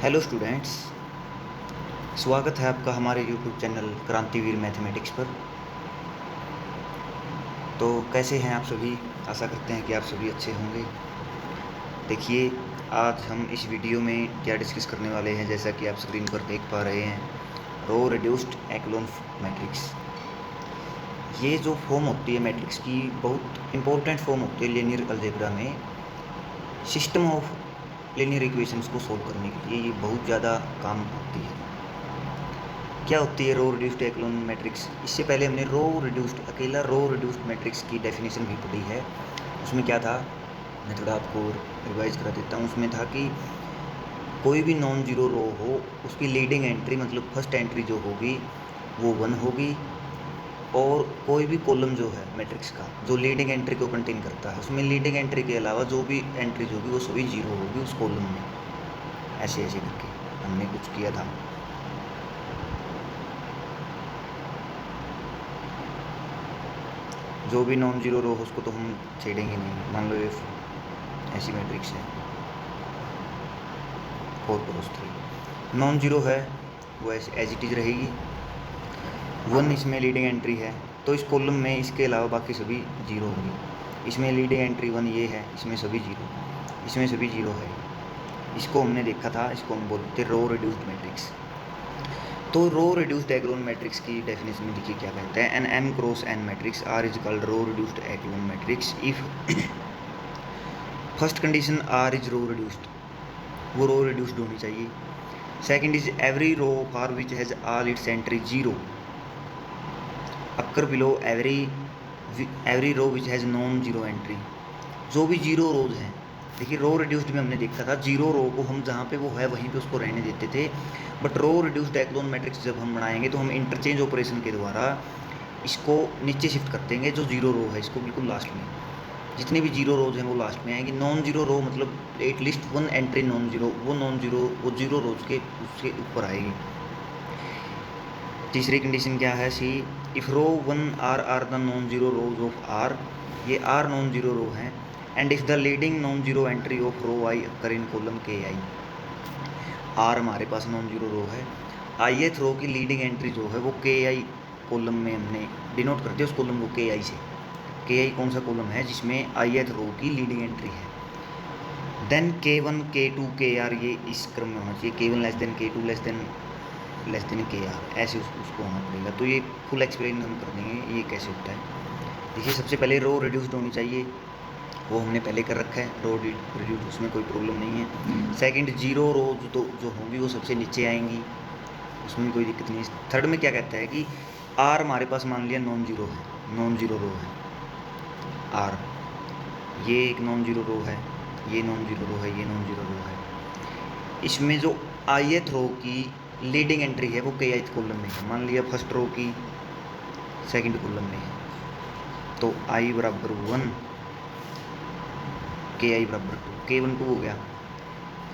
Hello students, स्वागत है आपका हमारे यूट्यूब चैनल क्रांतिवीर मैथमेटिक्स पर। तो कैसे हैं आप सभी? आशा करते हैं कि आप सभी अच्छे होंगे। देखिए, आज हम इस वीडियो में क्या डिस्कस करने वाले हैं, जैसा कि आप स्क्रीन पर देख पा रहे हैं, रो रिड्यूस्ड एक्लोन मैट्रिक्स। ये जो फॉर्म होती है मैट्रिक्स की, बहुत इंपॉर्टेंट फॉर्म होती है लीनियर अलजेब्रा में। सिस्टम ऑफ लीनियर इक्वेशंस को सोल्व करने के लिए ये बहुत ज़्यादा काम आती है। क्या होती है रो रिड्यूस्ड एक्लोन मैट्रिक्स? इससे पहले हमने अकेला रो रिड्यूस्ड मैट्रिक्स की डेफिनेशन भी पढ़ी है। उसमें क्या था, मैं थोड़ा आपको रिवाइज करा देता हूँ। उसमें था कि कोई भी नॉन जीरो रो हो, उसकी लीडिंग एंट्री मतलब फर्स्ट एंट्री जो होगी वो 1 होगी, और कोई भी कॉलम जो है मैट्रिक्स का जो लीडिंग एंट्री को कंटेन करता है, उसमें लीडिंग एंट्री के अलावा जो भी एंट्रीज होगी वो सभी 0 होगी उस कॉलम में। ऐसे ऐसे करके हमने कुछ किया था। जो भी नॉन जीरो रो हो उसको तो हम छेड़ेंगे नहीं। मान लो ये ऐसी मैट्रिक्स है 4×3, नॉन जीरो है, वो ऐसे एज इट इज रहेगी। 1 इसमें लीडिंग एंट्री है, तो इस कॉलम में इसके अलावा बाकी सभी 0 होंगी। इसमें लीडिंग एंट्री 1 ये है, इसमें सभी 0, इसमें सभी 0 है। इसको हमने देखा था, इसको हम बोलते रो रिड्यूस्ड मैट्रिक्स। तो रो रिड्यूस्ड एक्लोन मैट्रिक्स की डेफिनेशन में देखिए क्या कहते हैं। An m cross n matrix R is called row reduced echelon matrix if first condition R is row reduced, वो रो रिड्यूस्ड होनी चाहिए। Second is every row for which has all its entry 0 occur below every row which has non zero entry. जो भी 0 रोज हैं, देखिए रो reduced में हमने देखा था 0 रो को हम जहाँ पे वो है वहीं पे उसको रहने देते थे। But row reduced echelon matrix जब हम बनाएंगे तो हम इंटरचेंज ऑपरेशन के द्वारा इसको नीचे शिफ्ट कर देंगे। जो 0 रो है इसको बिल्कुल लास्ट में, जितनी भी 0 रोज हैं वो लास्ट में आएंगी। नॉन जीरो रो मतलब एटलीस्ट 1 एंट्री नॉन जीरो, वो 0 रोज के उसके ऊपर आएगी। तीसरी कंडीशन क्या है, see if row 1 R the non zero rows of R, ये आर नॉन जीरो रो हैं, and if the leading non zero entry of row i occur in column k i. Are हमारे पास non zero row है, ith row की leading entry जो है वो के आई column में हमने डिनोट कर दिया उस कॉलम को के आई से। के आई कौन सा कॉलम है जिसमें ith रो की लीडिंग एंट्री है। देन K1 K2 KR ये इस क्रम में होना चाहिए, K1 less than K2 less than KR, ऐसे उसको होना पड़ेगा। तो ये फुल एक्सप्लेन हम कर देंगे ये कैसे होता है। देखिए सबसे पहले रो रिड्यूस्ड होनी चाहिए, वो हमने पहले कर रखा है। रो रिड्यूस, उसमें कोई प्रॉब्लम नहीं है। सेकंड 0 रो जो होंगी वो सबसे नीचे आएंगी, उसमें कोई दिक्कत नहीं है। थर्ड में क्या कहता है कि आर हमारे पास मान लिया नॉन जीरो है, नॉन जीरो रो है आर, ये एक नॉन जीरो रो है, ये नॉन जीरो रो है, ये नॉन जीरो रो है। इसमें जो ith रो की लीडिंग एंट्री है वो के ith कॉलम में है। मान लिया फर्स्ट रो की सेकंड कॉलम में है, तो i बराबर 1, के आई बराबर 2, K1 2 हो गया।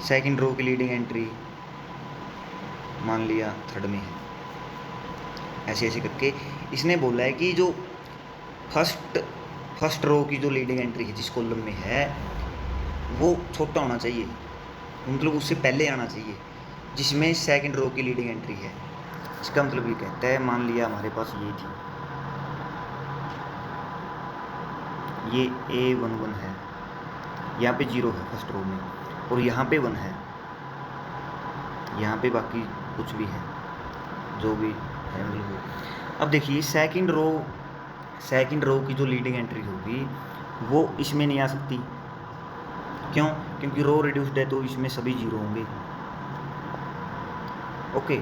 सेकंड रो की लीडिंग एंट्री मान लिया थर्ड में है। ऐसे ऐसे करके इसने बोला है कि जो फर्स्ट रो की जो लीडिंग एंट्री है जिस कॉलम में है वो छोटा होना चाहिए, मतलब उससे पहले आना चाहिए जिसमें सेकंड रो की लीडिंग एंट्री है। इसका मतलब ये कहता है, मान लिया हमारे पास ये थी, ये A11 है, यहाँ पे 0 है फर्स्ट रो में, और यहाँ पे 1 है, यहाँ पे बाकी कुछ भी है जो भी है मतलब। अब देखिए सेकंड रो की जो लीडिंग एंट्री होगी वो इसमें नहीं आ सकती। क्यों? क्योंकि रो रिड्यूस्ड है तो इसमें सभी 0 होंगे। ओके,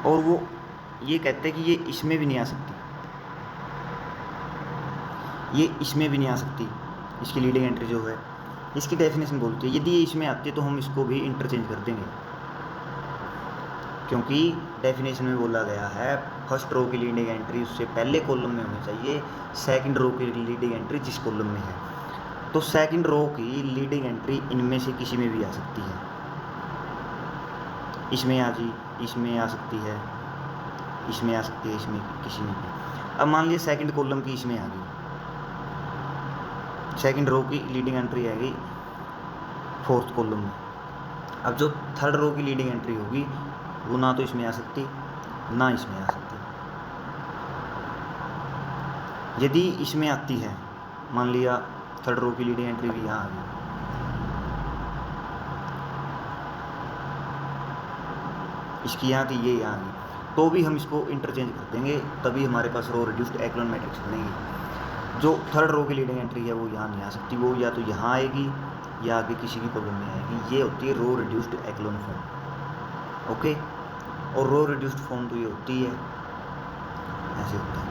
और वो ये कहते हैं कि ये इसमें भी नहीं आ सकती, ये इसमें भी नहीं आ सकती, इसकी लीडिंग एंट्री जो है। इसकी डेफिनेशन बोलती है यदि ये इसमें आती है तो हम इसको भी इंटरचेंज कर देंगे, क्योंकि डेफिनेशन में बोला गया है फर्स्ट रो की लीडिंग एंट्री उससे पहले कॉलम में होनी चाहिए, सेकंड रो की लीडिंग एंट्री जिस कॉलम में है। तो सेकंड रो की लीडिंग एंट्री इनमें से किसी में भी आ सकती है, इसमें आ जी, इसमें आ सकती है, इसमें आ सकती है, इसमें किसी में भी। अब मान लिया सेकंड कॉलम की इसमें आ गई, सेकंड रो की लीडिंग एंट्री आ गई फोर्थ कॉलम में, अब जो थर्ड रो की लीडिंग एंट्री होगी वो ना तो इसमें आ सकती ना इसमें आ सकती। यदि इसमें आती है, मान लिया थर्ड रो की लीडिंग एंट्री भी यहाँ आ गई, इसकी यहाँ थी, ये यहाँ आ गई, तो भी हम इसको इंटरचेंज कर देंगे, तभी हमारे पास रो रिड्यूस्ड एक्लोन मैट्रिक्स बनेगी। जो थर्ड रो की लीडिंग एंट्री है वो यहाँ नहीं आ सकती, वो या तो यहाँ आएगी या आगे किसी भी कॉलम में आएगी। ये होती है रो रिड्यूस्ड एक्लोन फॉर्म। ओके, और रो रिड्यूस्ड फॉर्म तो ये होती है, ऐसे होता है।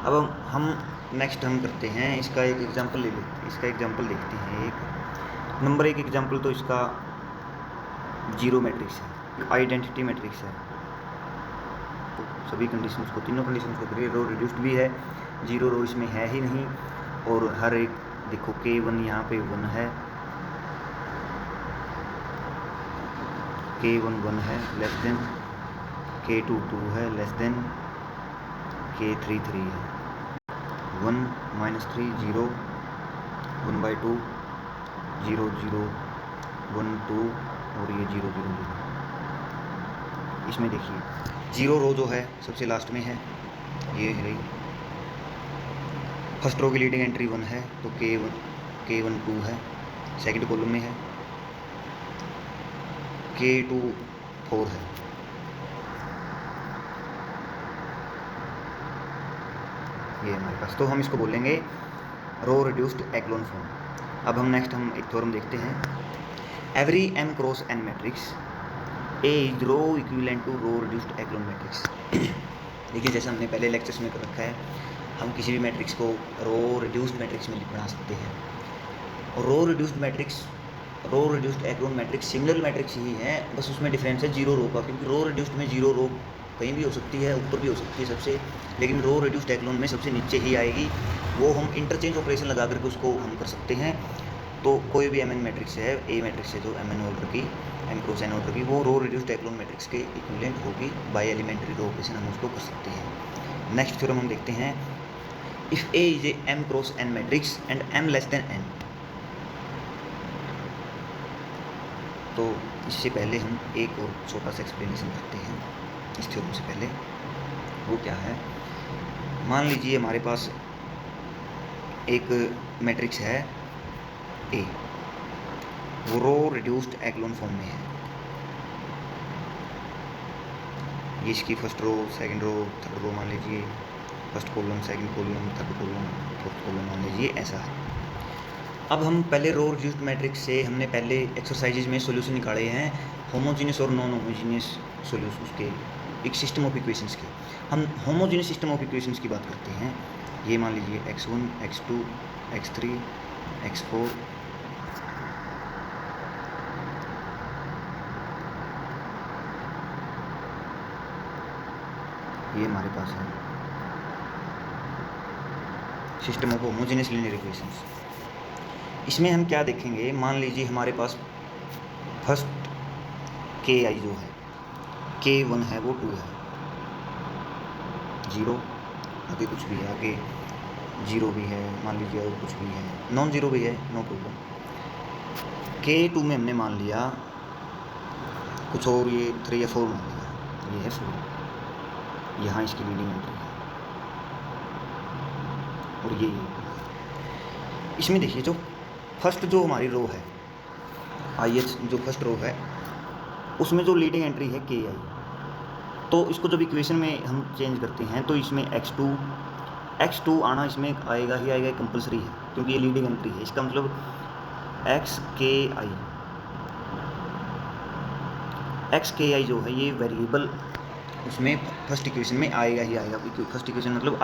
अब हम नेक्स्ट हम करते हैं, इसका एक एग्जांपल ले लेते हैं, इसका एग्जांपल देखते हैं। एक नंबर एक एग्जांपल तो इसका जीरो मैट्रिक्स है, आइडेंटिटी मैट्रिक्स है, तो सभी कंडीशंस को, तीनों कंडीशंस को करिए। रो रिड्यूस्ड भी है, जीरो रो इसमें है ही नहीं, और हर एक देखो K1 यहाँ पे 1 है, K1 1 है, लेस देन K2 2 है, लेस देन K3 3 है, 1 -3 0 1/2 0 0 1 2 और ये 0 0 0। इसमें देखिए जीरो रो जो है सबसे लास्ट में है, ये है रही फर्स्ट रो की लीडिंग एंट्री 1 है, तो K1 2 है, सेकंड कॉलम में है K2 4 है, ये हमारे पास, तो हम इसको बोलेंगे रो रिड्यूस्ड एक्लोन फॉर्म। अब हम नेक्स्ट हम एक थ्योरम देखते हैं, every m cross n matrix A is row equivalent to row reduced echelon matrix. देखिए जैसे हमने पहले लेक्चर्स में कर रखा है, हम किसी भी मैट्रिक्स को रो रिड्यूस्ड मैट्रिक्स में बना सकते हैं, और row reduced matrix, row reduced echelon matrix single matrix ही है, बस उसमें डिफरेंस है जीरो रो का, क्योंकि रो रिड्यूस्ड में जीरो रो कहीं भी हो सकती है, ऊपर भी हो सकती है सबसे, लेकिन रो रिड्यूस्ड एक्लोन में सबसे नीचे ही आएगी। वो हम इंटरचेंज ऑपरेशन लगा करके उसको हम कर सकते हैं। तो कोई भी mn मैट्रिक्स है, ए मैट्रिक्स है जो mn ऑर्डर की, m क्रॉस n ऑर्डर की, वो रो रिड्यूस्ड एक्लोन मैट्रिक्स के इक्विवेलेंट होगी, बाय एलिमेंट्री रो ऑपरेशन हम उसको कर सकते हैं। नेक्स्ट थ्योरम हम देखते हैं, if A is a m cross n matrix and m less than n। तो इससे पहले हम एक और छोटा सा एक्सप्लेनेशन करते हैं इस थ्योरम से पहले। वो क्या है, मान लीजिए हमारे पास एक मैट्रिक्स है A, वो रो रिड्यूस्ड एक्लोन फॉर्म में है, ये इसकी first row, second row, third row मान लीजिए, first column, second column, third column, fourth column मान लीजिए, ऐसा है। अब हम पहले रो रिड्यूस्ड मैट्रिक्स से हमने पहले एक्सरसाइजेज में सॉल्यूशन निकाले हैं, होमोजीनियस और नॉन होमोजीनियस सॉल्यूशन उसके, एक सिस्टम ऑफ इक्वेशंस के। हम होमोजीनियस सिस्टम ऑफ इक्वेशंस की बात करते हैं। ये मान लीजिए x1 x2 x3 x4, ये हमारे पास है system of homogeneous linear equations. इसमें हम क्या देखेंगे, मान लीजिए हमारे पास फर्स्ट Ki जो है, K1 है वो 2 है, 0 आगे कुछ भी है, आगे 0 भी है, मान लीजिए और कुछ भी है, नॉन ज़ीरो भी है, नो प्रॉब्लम। K2 में हमने मान लिया कुछ और, ये 3 या 4 मान लिया, ये है 4, यहाँ इसकी लीडिंग एंट्री है, और ये इसमें देखिए जो फर्स्ट जो हमारी रो है IH, जो फर्स्ट रो है उसमें जो लीडिंग एंट्री है Ki, तो इसको जब इक्वेशन में हम चेंज करते हैं तो इसमें x2 आना इसमें आएगा ही आएगा, कंपलसरी है, क्योंकि ये लीडिंग एंट्री है। इसका मतलब xki जो है ये वेरिएबल उसमें फर्स्ट इक्वेशन में आएगा ही आएगा। फर्स्ट इक्वेशन मतलब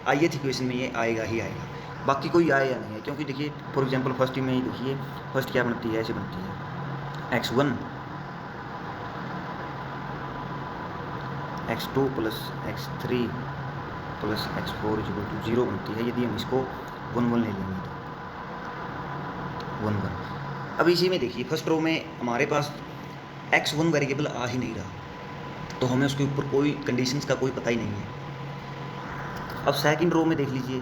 ith इक्वेशन में ये आएगा ही आएगा, बाकी कोई आए या नहीं है। क्योंकि देखिए फॉर एग्जांपल फर्स्ट में ही देखिए, फर्स्ट क्या बनती है, ऐसे बनती है x1 x2 plus x3 plus x4 = 0 बनती है, यदि हम इसको 1 1 ले लेंगे तो 1 1। अब इसी में देखिए फर्स्ट रो में हमारे पास x1 वेरिएबल आ ही नहीं रहा, तो हमें उसके ऊपर कोई कंडीशंस का कोई पता ही नहीं है। अब सेकंड रो में देख लीजिए,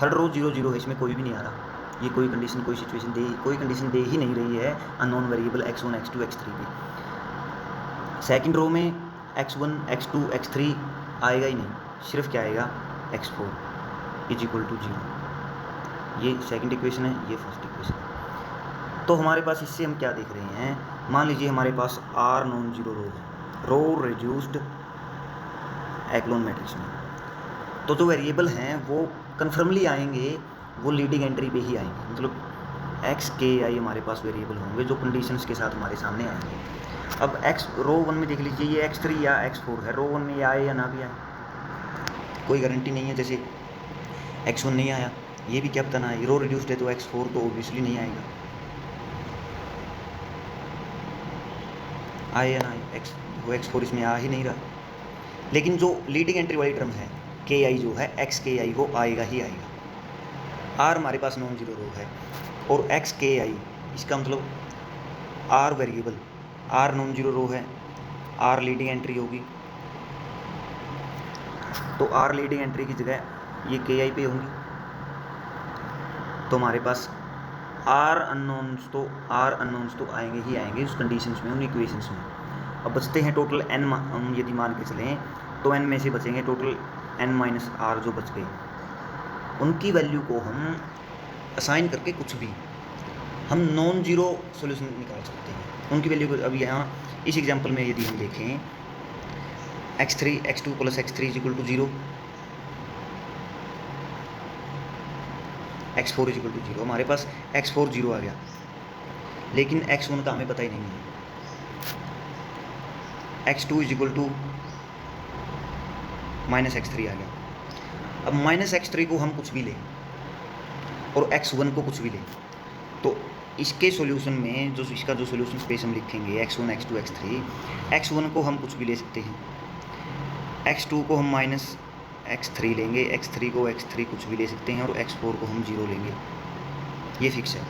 थर्ड रो 0 0 है, इसमें कोई भी नहीं आ रहा, ये कोई कंडीशन कोई सिचुएशन कोई कंडीशन दे ही नहीं रही है unknown variable x1 x2 x3 की। सेकंड रो में x1 x2 x3 आएगा ही नहीं, सिर्फ क्या आएगा x4 इज इक्वल टू 0। ये सेकंड इक्वेशन है, ये फर्स्ट इक्वेशन है। तो हमारे पास इससे हम क्या देख रहे हैं, मान लीजिए हमारे पास R नॉन जीरो रो रिड्यूस्ड एक्लोन मैट्रिक्स में, तो जो वेरिएबल हैं वो कन्फर्मली आएंगे, वो लीडिंग एंट्री पे ही आएंगे, मतलब एक्स के आई हमारे पास वेरिएबल होंगे जो कंडीशंस के साथ हमारे सामने आएंगे। अब एक्स रो 1 में देख लीजिए ये x3 या x4 है, रो 1 में ये आए या ना भी आए, कोई गारंटी नहीं है। जैसे x1 नहीं आया, ये भी क्या पता ना आए, रो रिड्यूस्ड है तो x4 तो ओबियसली नहीं आएगा, आए या ना आए, वो x4 इसमें आ ही नहीं रहा। लेकिन जो लीडिंग एंट्री वाली टर्म है के आई जो है एक्स के आई, वो आएगा ही आएगा। आर हमारे पास नॉन जीरो रो है और एक्स के आई, इसका मतलब R variable, R non zero row है, आर लीडिंग एंट्री होगी, तो आर लीडिंग एंट्री की जगह ये के आई पे होंगी। तो हमारे पास आर अननोन्स तो आएंगे ही आएंगे उस कंडीशंस में, उन इक्वेशंस में। अब बचते हैं टोटल n, हम यदि मान के चलें तो n में से बचेंगे टोटल n माइनस आर जो बच गए, उनकी वैल्यू को हम असाइन करके कुछ भी हम नॉन जीरो सॉल्यूशन निकाल सकते हैं उनकी वैल्यू को। अब यहाँ इस एग्जांपल में यदि हम देखें x3 x2 plus x3 is equal to 0, x4 is equal to 0, हमारे पास x4 0 आ गया, लेकिन x1 का हमें पता ही नहीं है। x2 is equal to minus x3 आ गया। अब माइनस x3 को हम कुछ भी लें और x1 को कुछ भी लें, तो इसके सॉल्यूशन में जो इसका जो सॉल्यूशन स्पेस हम लिखेंगे x1 x2 x3, x1 को हम कुछ भी ले सकते हैं, x2 को हम माइनस x3 लेंगे, x3 को x3 कुछ भी ले सकते हैं और x4 को हम 0 लेंगे, ये फिक्स है।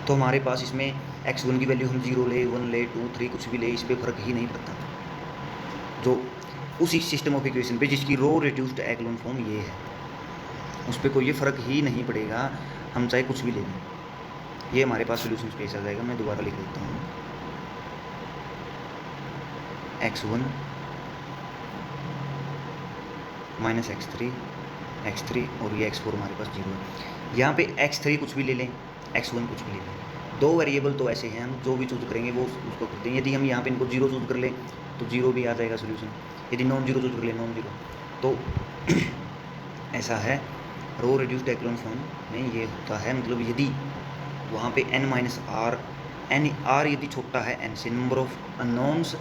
तो हमारे पास इसमें x1 की वैल्यू हम 0 ले, 1 ले, 2 3 कुछ भी ले, इस पर फ़र्क ही नहीं पड़ता। जो उसी सिस्टम ऑफ इक्वेशन पे जिसकी रो रिड्यूस्ड एक्लोन फॉर्म ये है, उस पर कोई ये फ़र्क ही नहीं पड़ेगा, हम चाहे कुछ भी ले लें, ये हमारे पास सोल्यूशन स्पेस आ जाएगा। मैं दोबारा लिख देता हूँ, x1 माइनस x3 और ये x4 हमारे पास 0 है। यहाँ पे x3 कुछ भी ले लें, x1 कुछ भी ले लें, दो वेरिएबल तो ऐसे हैं, हम जो भी चूज़ करेंगे वो उसको करते हैं। यदि हम यहाँ पे इनको 0 चूज़ कर लें तो 0 भी आ जाएगा सोल्यूशन, यदि नॉन जीरो चूज़ कर लें नॉन जीरो। तो ऐसा है रो रिड्यूस्ड एक्लोन फॉर्म में ये होता है, मतलब यदि वहाँ पे n minus R, and R यदि छोटा है n से, नंबर ऑफ अननोन्स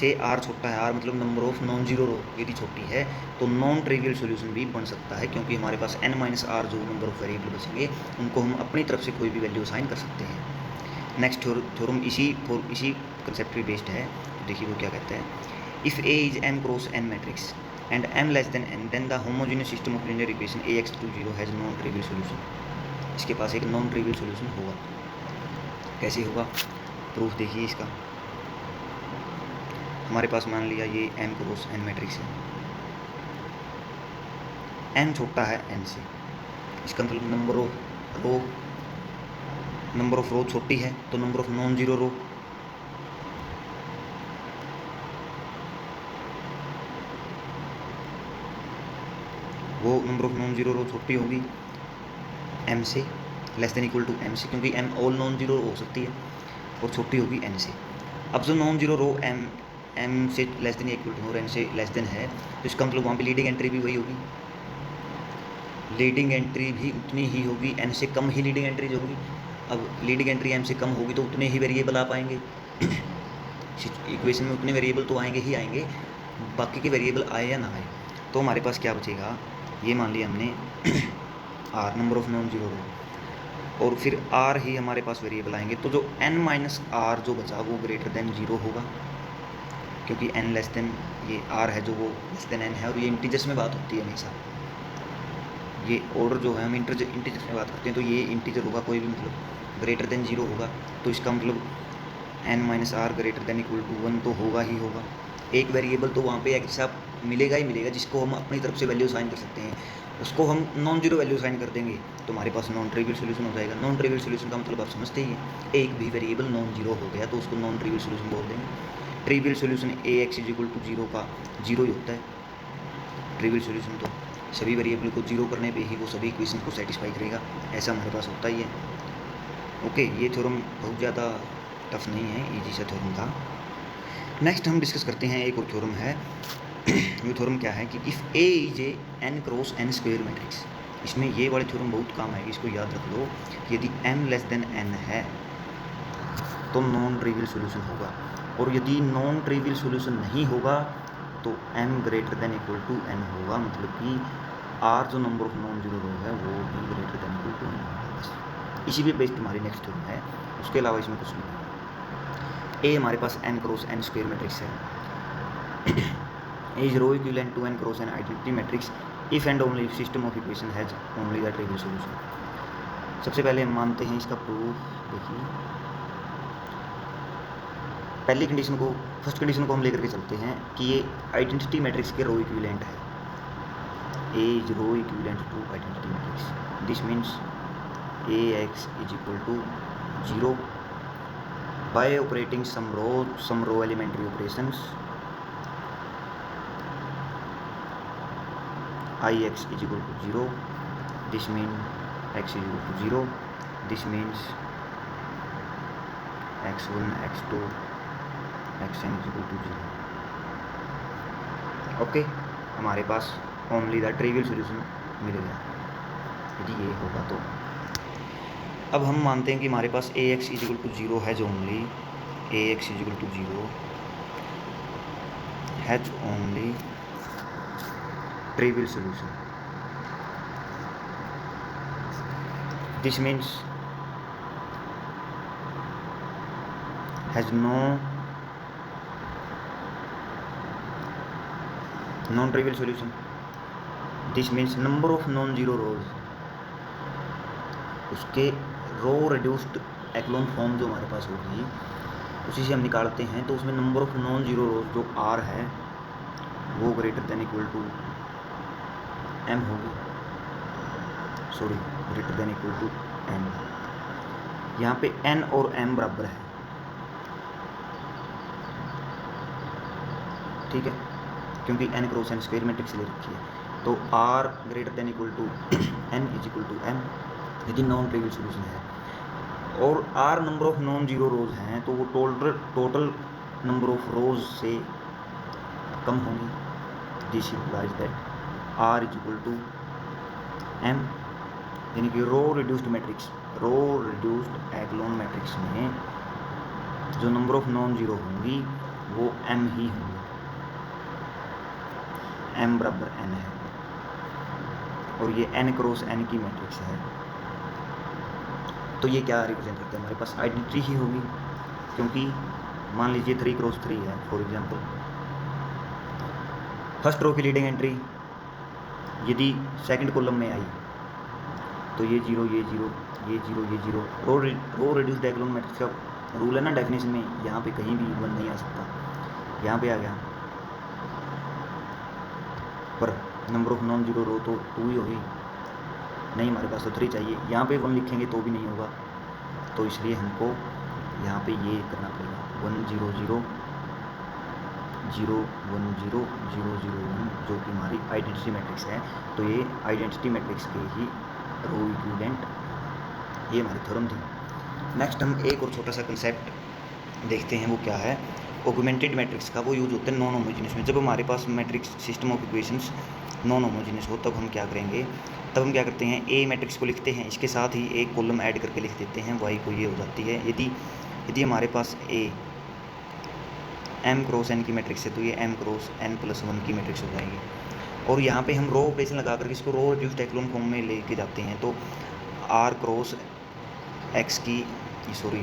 से r छोटा है, r मतलब number of non zero row यदि छोटी है, तो नॉन ट्रिवियल सॉल्यूशन भी बन सकता है, क्योंकि हमारे पास n माइनस आर जो नंबर ऑफ वेरिएबल बचेंगे उनको हम अपनी तरफ से कोई भी वैल्यू असाइन कर सकते हैं। नेक्स्ट थ्योरम इसी कंसेप्ट पे बेस्ड है। तो देखिए वो क्या कहता है, if A is m cross n matrix and m less than n, then the homogeneous system of linear equation ax to 0 has non trivial solution. इसके पास एक नॉन ट्रिवियल सॉल्यूशन होगा। कैसे होगा, प्रूफ देखिए इसका। हमारे पास मान लिया ये m क्रॉस n मैट्रिक्स है, n छोटा है n से, इसका मतलब नंबर ऑफ रो छोटी है, तो number of non zero row वो number of non zero row छोटी होगी m से, less than equal to m से, क्योंकि m ऑल नॉन जीरो हो सकती है, और छोटी होगी n से। अब जो नॉन जीरो रो m से लेस देन इक्वल टू और n से लेस देन है, तो इसका मतलब वहाँ पे लीडिंग एंट्री भी वही होगी, लीडिंग एंट्री भी उतनी ही होगी, n से कम ही लीडिंग एंट्री जो होगी। अब लीडिंग एंट्री m से कम होगी तो उतने ही वेरिएबल आ पाएंगे इक्वेशन में, उतने वेरिएबल तो आएंगे ही आएंगे, बाकी के वेरिएबल आए या ना आए। तो हमारे पास क्या बचेगा, ये मान लिया हमने r number of non zero row, और फिर r ही हमारे पास वेरिएबल आएंगे, तो जो n माइनस आर जो बचा वो ग्रेटर देन 0 होगा, क्योंकि n लेस देन ये r है जो वो लेस देन n है, और ये इंटीजर्स में बात होती है हमेशा, ये ऑर्डर जो है हम इंटीजर्स में बात करते हैं, तो ये इंटीजर होगा कोई भी, मतलब ग्रेटर देन 0 होगा, तो इसका मतलब n minus R greater than equal to 1 तो होगा ही होगा। एक वेरिएबल तो वहाँ पे एक ऐसा मिलेगा ही मिलेगा जिसको हम अपनी तरफ से वैल्यू असाइन कर सकते हैं, उसको हम नॉन जीरो वैल्यू साइन कर देंगे तो हमारे पास नॉन ट्रिवियल सोल्यूशन हो जाएगा। नॉन ट्रिवियल सोल्यूशन का मतलब आप समझते ही हैं, एक भी वेरिएबल नॉन जीरो हो गया तो उसको नॉन ट्रिवियल सोल्यूशन बोल देंगे। Trivial solution A X is equal to zero का जीरो ही होता है। ट्रिवियल सोल्यूशन तो सभी वेरिएबल को जीरो करने पे ही वो सभी इक्वेशन को सेटिस्फाई करेगा, ऐसा हमारे पास होता ही है। ओके, ये थ्योरम बहुत ज़्यादा टफ नहीं है, इजी सा थ्योरम था। नेक्स्ट हम डिस्कस करते हैं एक और थ्योरम है। ये थ्योरम क्या है कि if A is a n cross n square matrix. इसमें ये वाले थ्योरम बहुत काम आएगी, इसको याद रख लो कि यदि m लेस देन n है तो नॉन ट्रिवियल सोल्यूशन होगा, और यदि नॉन ट्रिवियल सोल्यूशन नहीं होगा तो m greater than equal to n होगा, मतलब कि r जो number of non zero row है वो भी greater than equal to n होगा। बस इसी पे बेस्ड हमारी नेक्स्ट थ्योरम है, उसके अलावा इसमें कुछ नहीं। ए हमारे पास n cross n square matrix है। is rho equivalent to n cross n identity matrix if and only if system of equation has only the trivial solution। सबसे पहले हम मानते हैं इसका प्रूफ। देखिए पहली कंडीशन को, फर्स्ट कंडीशन को हम लेकर के चलते हैं कि ये आइडेंटिटी मैट्रिक्स के रो इक्विवेलेंट है। A is row equivalent to identity matrix. This means A X is equal to zero by operating some row elementary operations ix is equal to 0, this means x is equal to 0, this means x1 x2 xn is equal to 0। Okay, हमारे पास only the trivial solution मिल गया यदि ये होगा तो। अब हम मानते हैं कि हमारे पास A X is equal to 0 has only A X is equal to 0 has only trivial solution। This means has no non-trivial solution। This means number of non-zero rows, उसके रो रिड्यूस्ड एक्लोन फॉर्म जो हमारे पास होगी उसी से हम निकालते हैं, तो उसमें number of non zero rows जो r है वो greater than equal to m होगी, sorry greater than equal to m। यहाँ पे n और m बराबर है, ठीक है, क्योंकि n cross n square matrix ले रखी है। तो r greater than equal to n is equal to m यदि नॉन ट्रिवियल सोल्यूशन है, और r number of non zero rows हैं तो वो टोटल नंबर ऑफ रोज से कम होंगी। This implies that r is equal to m, यानी कि row reduced matrix, row reduced echelon matrix में जो नंबर ऑफ नॉन जीरो होंगी वो m ही होंगी, m बराबर n है, और ये n क्रॉस n की मैट्रिक्स है। तो ये क्या रिप्रेजेंट करता है, हमारे पास आइडेंटिटी ही होगी, क्योंकि मान लीजिए 3 क्रॉस 3 है फॉर एग्जांपल। फर्स्ट रो की लीडिंग एंट्री यदि सेकंड कॉलम में आई तो ये जीरो ये जीरो ये जीरो ये जीरो। रो रिड्यूस्ड एक्लोन मैट्रिक्स का रूल है ना डेफिनेशन में, यहाँ पे कहीं भी 1 नहीं आ सकता, यहाँ पे आ गया, पर नंबर ऑफ नॉन जीरो रो तो 2 ही होगी, नहीं हमारे पास तो 3 चाहिए। यहाँ पे 1 लिखेंगे तो भी नहीं होगा, तो इसलिए हमको यहाँ पे ये करना पड़ेगा 1 0 0 0 1 0 0 0 1, जो कि हमारी आइडेंटिटी मैट्रिक्स है। तो ये आइडेंटिटी मैट्रिक्स के ही रो इक्विवेलेंट, ये हमारी थ्योरम थी। नेक्स्ट हम एक और छोटा सा कंसेप्ट देखते हैं, वो क्या है, ऑगमेंटेड मैट्रिक्स का। वो यूज होता है नॉन होमोजेनियस में। जब हमारे पास matrix system of equations non homogeneous हो तब हम क्या करेंगे, तब हम क्या करते हैं, ए मैट्रिक्स को लिखते हैं, इसके साथ ही एक कॉलम ऐड करके लिख देते हैं, वाई को ये हो जाती है। यदि हमारे पास ए m क्रॉस n की मैट्रिक्स है तो ये m क्रॉस n प्लस 1 की मैट्रिक्स हो जाएगी। और यहाँ पे हम रो ऑपरेशन लगा करके इसको रो रिड्यूस्ड एक्लोन फॉर्म में लेके जाते हैं, तो r क्रॉस x की सॉरी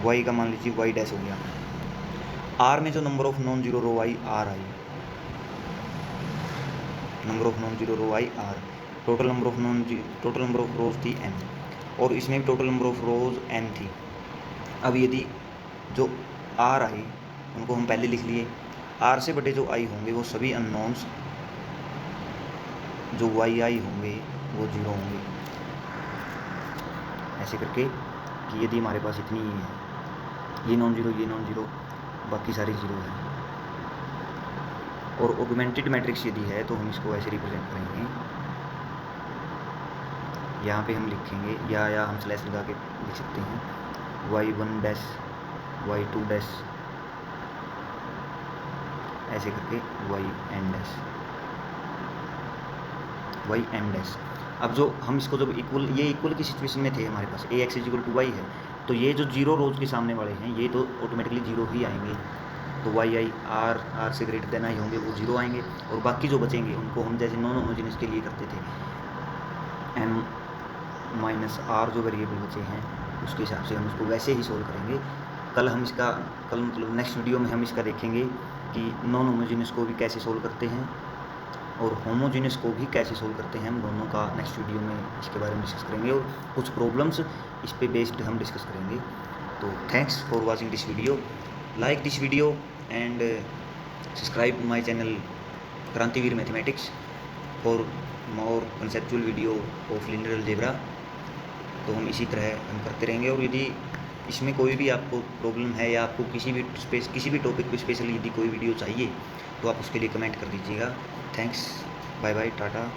y का मान लीजिए y डैश हो गया, r में जो number of non zero row आई r आई, number of non zero row आई r, total number of rows थी m, और इसमें भी total number of rows n थी। अब यदि जो r आई उनको हम पहले लिख लिए, आर से बटे जो आई होंगे वो सभी अननोन्स जो वाई आई होंगे वो 0 होंगे। ऐसे करके कि यदि हमारे पास इतनी है, ये नॉन ज़ीरो, बाकी सारी 0 है। और ऑगमेंटेड मैट्रिक्स यदि है तो हम इसको ऐसे रिप्रेजेंट करेंगे, यहाँ पे हम लिखेंगे या हम स्लैश लगा के लिख सकते हैं y1 डैश y2 डैश ऐसे करके yn डैश। अब जो हम इसको जब इक्वल, ये इक्वल की सिचुएशन में थे, हमारे पास ax इक्वल टू y है, तो ये जो 0 रोज के सामने वाले हैं ये तो ऑटोमेटिकली 0 ही आएंगे। तो वाई आई आर से ग्रेटर देन आई होंगे वो 0 आएंगे, और बाकी जो बचेंगे उनको हम जैसे नॉन होमोजेनियस के लिए करते थे m माइनस आर जो वेरिएबल बचे हैं उसके हिसाब से हम उसको वैसे ही सोल्व करेंगे। कल मतलब नेक्स्ट वीडियो में हम इसका देखेंगे कि नॉन होमोजेनियस को भी कैसे सोल्व करते हैं और होमोजेनियस को भी कैसे सोल्व करते हैं। हम दोनों का नेक्स्ट वीडियो में इसके बारे में डिस्कस करेंगे और कुछ प्रॉब्लम्स इस पे बेस्ड हम डिस्कस करेंगे। तो thanks for watching this video, like this video and subscribe my channel Krantiveer mathematics for more conceptual video of linear algebra. तो हम इसी तरह हम करते रहेंगे, और यदि इसमें कोई भी आपको प्रॉब्लम है या आपको किसी भी टॉपिक पे स्पेशली यदि कोई वीडियो चाहिए तो आप उसके लिए कमेंट कर दीजिएगा। Thanks, bye bye, Tata.